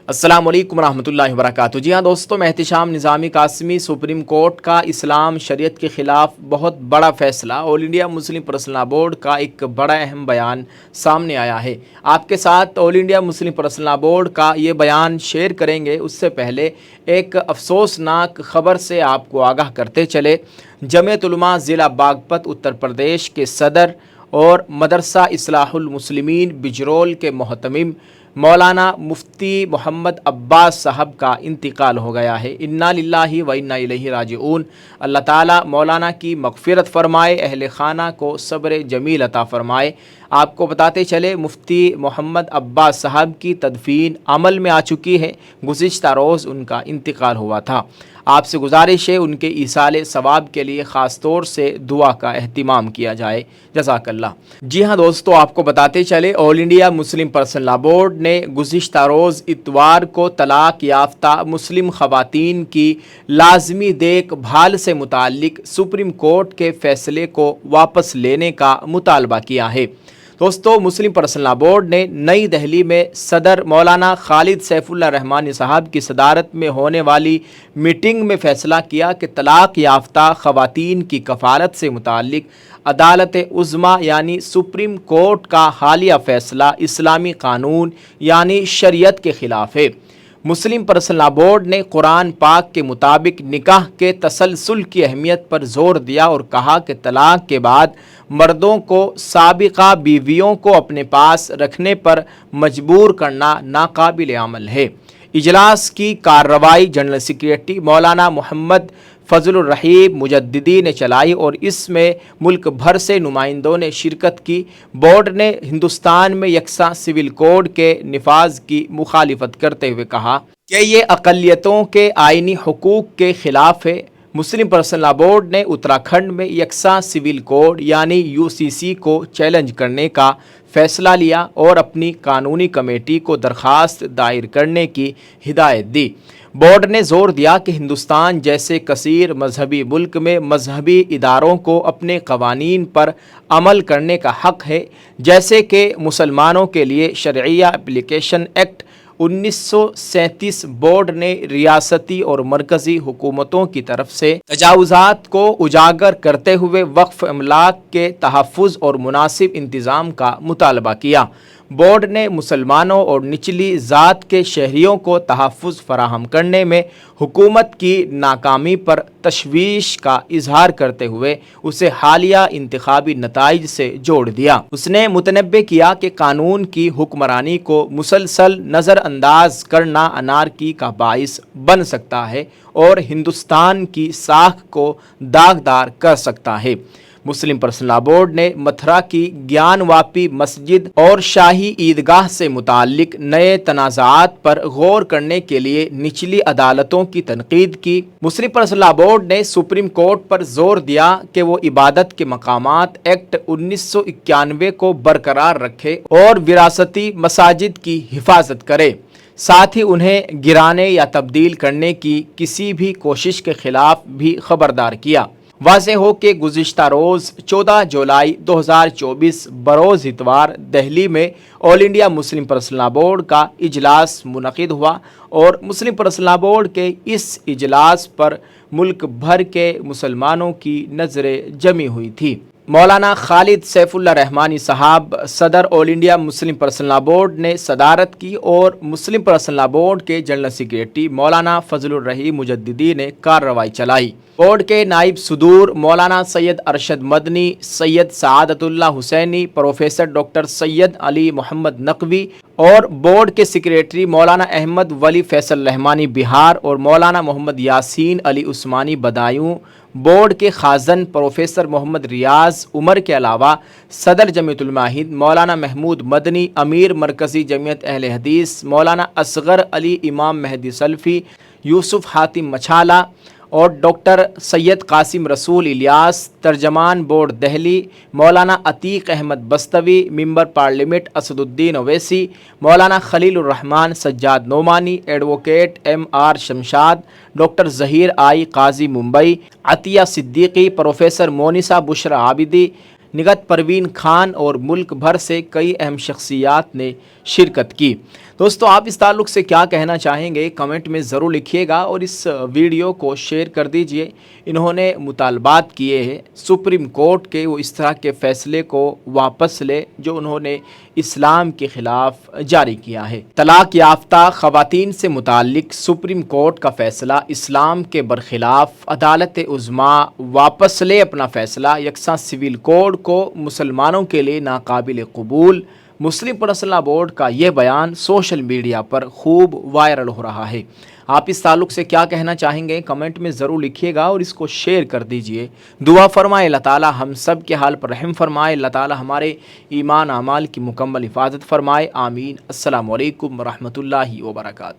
السلام علیکم ورحمۃ اللہ وبرکاتہ۔ جی ہاں دوستو، میں احتشام نظامی قاسمی سپریم کورٹ کا اسلام شریعت کے خلاف بہت بڑا فیصلہ، All India Muslim Personal Law Board کا ایک بڑا اہم بیان سامنے آیا ہے۔ آپ کے ساتھ All India Muslim Personal Law Board کا یہ بیان شیئر کریں گے، اس سے پہلے ایک افسوسناک خبر سے آپ کو آگاہ کرتے چلے۔ جمعیت علماء ضلع باغپت اتر پردیش کے صدر اور مدرسہ اصلاح المسلمین بجرول کے محتمم مولانا مفتی محمد عباس صاحب کا انتقال ہو گیا ہے۔ انا للہ و انا الیہ راجعون۔ اللہ تعالیٰ مولانا کی مغفرت فرمائے، اہل خانہ کو صبر جمیل عطا فرمائے۔ آپ کو بتاتے چلے، مفتی محمد عباس صاحب کی تدفین عمل میں آ چکی ہے۔ گزشتہ روز ان کا انتقال ہوا تھا۔ آپ سے گزارش ہے ان کے ایصال ثواب کے لیے خاص طور سے دعا کا اہتمام کیا جائے۔ جزاک اللہ۔ جی ہاں دوستو، آپ کو بتاتے چلے، All India Muslim Personal Law Board نے گزشتہ روز اتوار کو طلاق یافتہ مسلم خواتین کی لازمی دیکھ بھال سے متعلق سپریم کورٹ کے فیصلے کو واپس لینے کا مطالبہ کیا ہے۔ دوستو، مسلم پرسنل لاء بورڈ نے نئی دہلی میں صدر مولانا خالد سیف اللہ رحمانی صاحب کی صدارت میں ہونے والی میٹنگ میں فیصلہ کیا کہ طلاق یافتہ خواتین کی کفالت سے متعلق عدالت عظمیٰ یعنی سپریم کورٹ کا حالیہ فیصلہ اسلامی قانون یعنی شریعت کے خلاف ہے۔ مسلم پرسنل لاء بورڈ نے قرآن پاک کے مطابق نکاح کے تسلسل کی اہمیت پر زور دیا اور کہا کہ طلاق کے بعد مردوں کو سابقہ بیویوں کو اپنے پاس رکھنے پر مجبور کرنا ناقابل عمل ہے۔ اجلاس کی کارروائی جنرل سیکریٹری مولانا محمد فضل الرحیم مجددی نے چلائی اور اس میں ملک بھر سے نمائندوں نے شرکت کی۔ بورڈ نے ہندوستان میں یکساں سول کوڈ کے نفاذ کی مخالفت کرتے ہوئے کہا کہ یہ اقلیتوں کے آئینی حقوق کے خلاف ہے۔ مسلم پرسنل لاء بورڈ نے اتراکھنڈ میں یکساں سول کوڈ یعنی UCC کو چیلنج کرنے کا فیصلہ لیا اور اپنی قانونی کمیٹی کو درخواست دائر کرنے کی ہدایت دی۔ بورڈ نے زور دیا کہ ہندوستان جیسے کثیر مذہبی ملک میں مذہبی اداروں کو اپنے قوانین پر عمل کرنے کا حق ہے، جیسے کہ مسلمانوں کے لیے شرعیہ اپلیکیشن ایکٹ 1937۔ بورڈ نے ریاستی اور مرکزی حکومتوں کی طرف سے تجاوزات کو اجاگر کرتے ہوئے وقف املاک کے تحفظ اور مناسب انتظام کا مطالبہ کیا۔ بورڈ نے مسلمانوں اور نچلی ذات کے شہریوں کو تحفظ فراہم کرنے میں حکومت کی ناکامی پر تشویش کا اظہار کرتے ہوئے اسے حالیہ انتخابی نتائج سے جوڑ دیا۔ اس نے متنبہ کیا کہ قانون کی حکمرانی کو مسلسل نظر انداز کرنا انارکی کا باعث بن سکتا ہے اور ہندوستان کی ساکھ کو داغدار کر سکتا ہے۔ مسلم پرسنل لاء بورڈ نے متھرا کی گیان واپی مسجد اور شاہی عیدگاہ سے متعلق نئے تنازعات پر غور کرنے کے لیے نچلی عدالتوں کی تنقید کی۔ مسلم پرسنل لاء بورڈ نے سپریم کورٹ پر زور دیا کہ وہ عبادت کے مقامات ایکٹ 1991 کو برقرار رکھے اور وراثتی مساجد کی حفاظت کرے، ساتھ ہی انہیں گرانے یا تبدیل کرنے کی کسی بھی کوشش کے خلاف بھی خبردار کیا۔ واضح ہو کہ گزشتہ روز 14 جولائی 2024 بروز اتوار دہلی میں All India Muslim Personal Law Board کا اجلاس منعقد ہوا اور مسلم پرسنل لاء بورڈ کے اس اجلاس پر ملک بھر کے مسلمانوں کی نظریں جمی ہوئی تھی۔ مولانا خالد سیف اللہ رحمانی صاحب صدر All India Muslim Personal Law Board نے صدارت کی اور مسلم پرسنل لاء بورڈ کے جنرل سیکریٹری مولانا فضل الرحیم مجددی نے کارروائی چلائی۔ بورڈ کے نائب صدور مولانا سید ارشد مدنی، سید سعادت اللہ حسینی، پروفیسر ڈاکٹر سید علی محمد نقوی اور بورڈ کے سیکریٹری مولانا احمد ولی فیصل رحمانی بہار اور مولانا محمد یاسین علی عثمانی بدایوں، بورڈ کے خازن پروفیسر محمد ریاض عمر کے علاوہ صدر جمعیت علماء ہند مولانا محمود مدنی، امیر مرکزی جمعیت اہل حدیث مولانا اصغر علی امام مہدی سلفی، یوسف حاتم مچھالہ اور ڈاکٹر سید قاسم رسول الیاس، ترجمان بورڈ دہلی مولانا عتیق احمد بستوی، ممبر پارلیمنٹ اسد الدین اویسی، مولانا Khalil Ur Rahman Sajjad Nomani, advocate MR Shamshad, doctor Zaheer I Qazi Mumbai, Atiya Siddiqui, professor Munisa Bushra Abidi, Nighat Parveen Khan اور ملک بھر سے کئی اہم شخصیات نے شرکت کی۔ دوستو آپ اس تعلق سے کیا کہنا چاہیں گے کمنٹ میں ضرور لکھیے گا اور اس ویڈیو کو شیئر کر دیجئے۔ انہوں نے مطالبات کیے ہیں سپریم کورٹ کے وہ اس طرح کے فیصلے کو واپس لے جو انہوں نے اسلام کے خلاف جاری کیا ہے۔ طلاق یافتہ خواتین سے متعلق سپریم کورٹ کا فیصلہ اسلام کے برخلاف، عدالت عظمیٰ واپس لے اپنا فیصلہ، یکساں سول کوڈ کو مسلمانوں کے لیے ناقابل قبول۔ مسلم پرسنل لاء بورڈ کا یہ بیان سوشل میڈیا پر خوب وائرل ہو رہا ہے۔ آپ اس تعلق سے کیا کہنا چاہیں گے کمنٹ میں ضرور لکھیے گا اور اس کو شیئر کر دیجئے۔ دعا فرمائے اللہ تعالی ہم سب کے حال پر رحم فرمائے، اللہ تعالی ہمارے ایمان اعمال کی مکمل حفاظت فرمائے، آمین۔ السلام علیکم ورحمۃ اللہ وبرکاتہ۔